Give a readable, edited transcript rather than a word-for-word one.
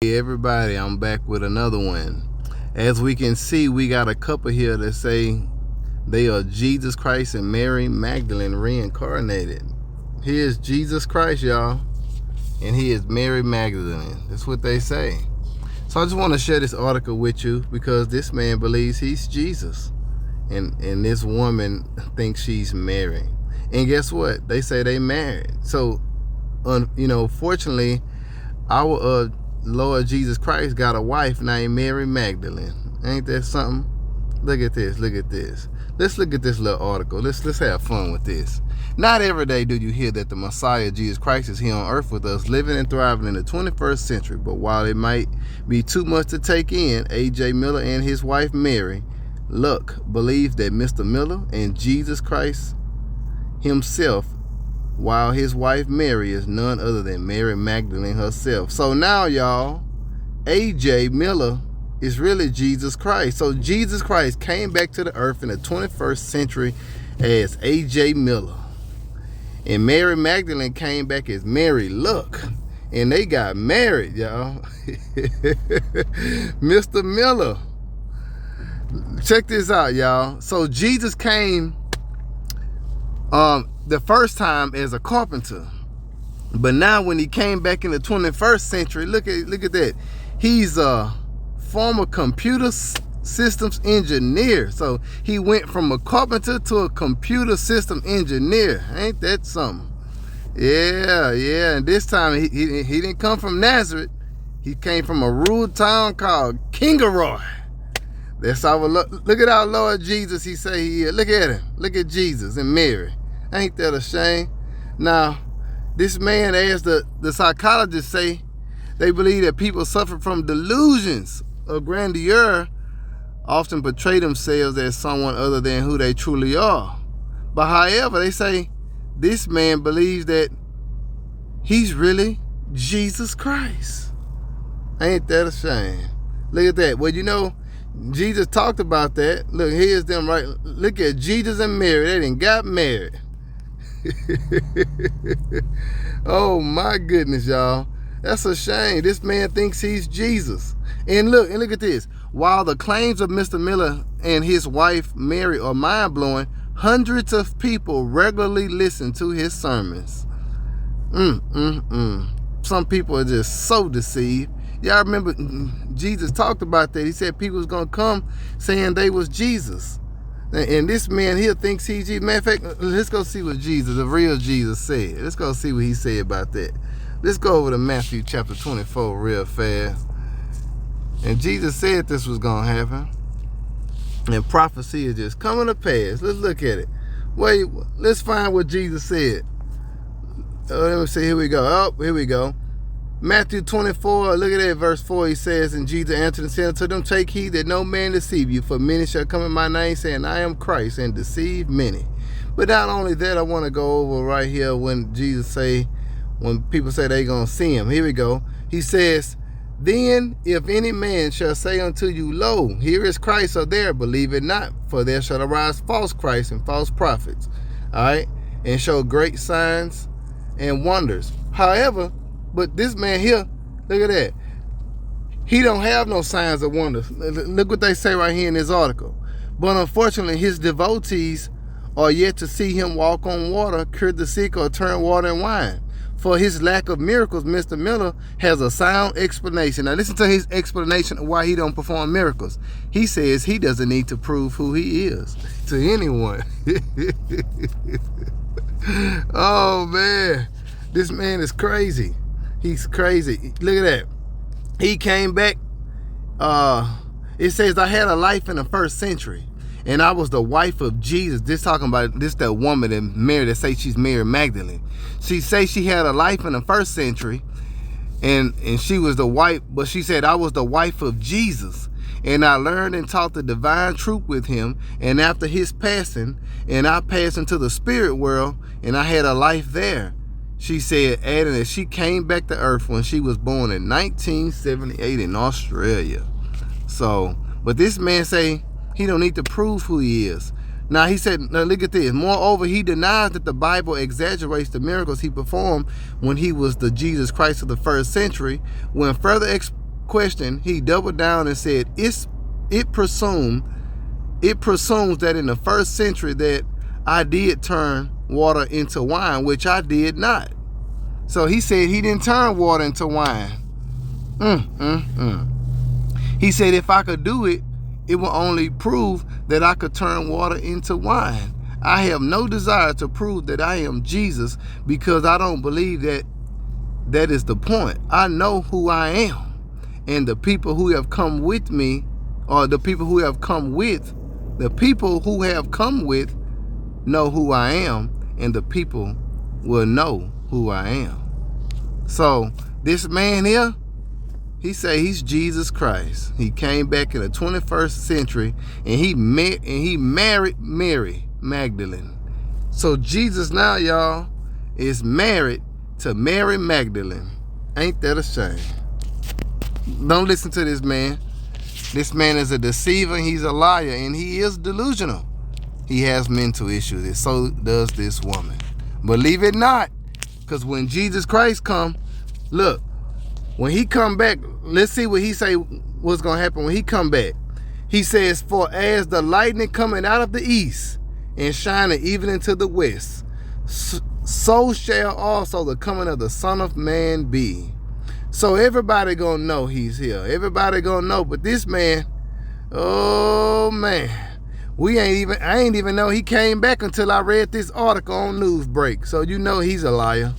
Hey everybody, I'm back with another one. As we can see, we got a couple here that say they are Jesus Christ and Mary Magdalene reincarnated. Here's Jesus Christ, y'all, and he is Mary Magdalene. That's what they say. So I just want to share this article with you because this man believes he's Jesus, and this woman thinks she's Mary. And guess what? They say they married. So, fortunately, our Lord Jesus Christ got a wife named Mary Magdalene. Ain't that something? Look at this. Look at this. Let's look at this little article. Let's have fun with this. Not every day do you hear that the Messiah, Jesus Christ, is here on earth with us, living and thriving in the 21st century. But while it might be too much to take in, A.J. Miller and his wife Mary Luck believes that Mr. Miller and Jesus Christ himself, while his wife Mary is none other than Mary Magdalene herself. So now, y'all, A.J. Miller is really Jesus Christ. So Jesus Christ came back to the earth in the 21st century as A.J. Miller. And Mary Magdalene came back as Mary Luck. And they got married, y'all. Mr. Miller. Check this out, y'all. So Jesus came the first time as a carpenter, but now when he came back in the 21st century, look at that, he's a former computer systems engineer. So he went from a carpenter to a computer system engineer. Ain't that something? Yeah. And this time he didn't come from Nazareth. He came from a rural town called Kingaroy. That's our look at our Lord Jesus. He say he is. Look at him. Look at Jesus and Mary. Ain't that a shame? Now, this man, as the psychologists say, they believe that people suffer from delusions of grandeur, often portray themselves as someone other than who they truly are. But however, they say this man believes that he's really Jesus Christ. Ain't that a shame? Look at that. Well, Jesus talked about that. Look, here's them right. Look at Jesus and Mary. They done got married. Oh my goodness, y'all. That's a shame. This man thinks he's Jesus. And look at this. While the claims of Mr. Miller and his wife Mary are mind-blowing, hundreds of people regularly listen to his sermons. Some people are just so deceived. Y'all remember Jesus talked about that. He said people was going to come saying they was Jesus. And this man here thinks he's Jesus. Matter of fact, let's go see what Jesus, the real Jesus, said. Let's go see what he said about that. Let's go over to Matthew chapter 24 real fast. And Jesus said this was going to happen. And prophecy is just coming to pass. Let's look at it. Wait, let's find what Jesus said. Let me see. Here we go. Oh, here we go. Matthew 24, look at that, verse 4, he says, and Jesus answered and said unto them, take heed that no man deceive you, for many shall come in my name, saying, I am Christ, and deceive many. But not only that, I want to go over right here when when people say they going to see him. Here we go. He says, then if any man shall say unto you, lo, here is Christ, or there, believe it not, for there shall arise false Christs and false prophets, all right, and show great signs and wonders. However, but this man here, look at that. He don't have no signs of wonders. Look what they say right here in this article. But unfortunately, his devotees are yet to see him walk on water, cure the sick, or turn water and wine. For his lack of miracles, Mr. Miller has a sound explanation. Now listen to his explanation of why he don't perform miracles. He says he doesn't need to prove who he is to anyone. Oh man, this man is crazy. He's crazy. Look at that. He came back. It says, I had a life in the first century, and I was the wife of Jesus. This talking about that woman that Mary that say she's Mary Magdalene. She say she had a life in the first century, and she was the wife, but she said, I was the wife of Jesus. And I learned and taught the divine truth with him. And after his passing, and I passed into the spirit world, and I had a life there. She said, adding that she came back to earth when she was born in 1978 in Australia. So, but this man say he don't need to prove who he is. Now he said, now look at this. Moreover, he denies that the Bible exaggerates the miracles he performed when he was the Jesus Christ of the first century. When further question, he doubled down and said, it presumes that in the first century that I did turn water into wine, which I did not. So he said he didn't turn water into wine. He said if I could do it, it will only prove that I could turn water into wine. I have no desire to prove that I am Jesus, because I don't believe that is the point. I know who I am, and the people who have come with me, or the people who have come with know who I am, and the people will know who I am. So this man here, he say he's Jesus Christ. He came back in the 21st century, and he married Mary Magdalene. So Jesus now, y'all, is married to Mary Magdalene. Ain't that a shame? Don't listen to this man. This man is a deceiver. He's a liar, and he is delusional. He has mental issues, and so does this woman. Believe it not, because when Jesus Christ come, look, when he come back, let's see what he say what's going to happen when he come back. He says, for as the lightning coming out of the east and shining even into the west, so shall also the coming of the Son of Man be. So everybody gonna know he's here. Everybody gonna know. But this man, oh man, I ain't even know he came back until I read this article on Newsbreak. So you know he's a liar.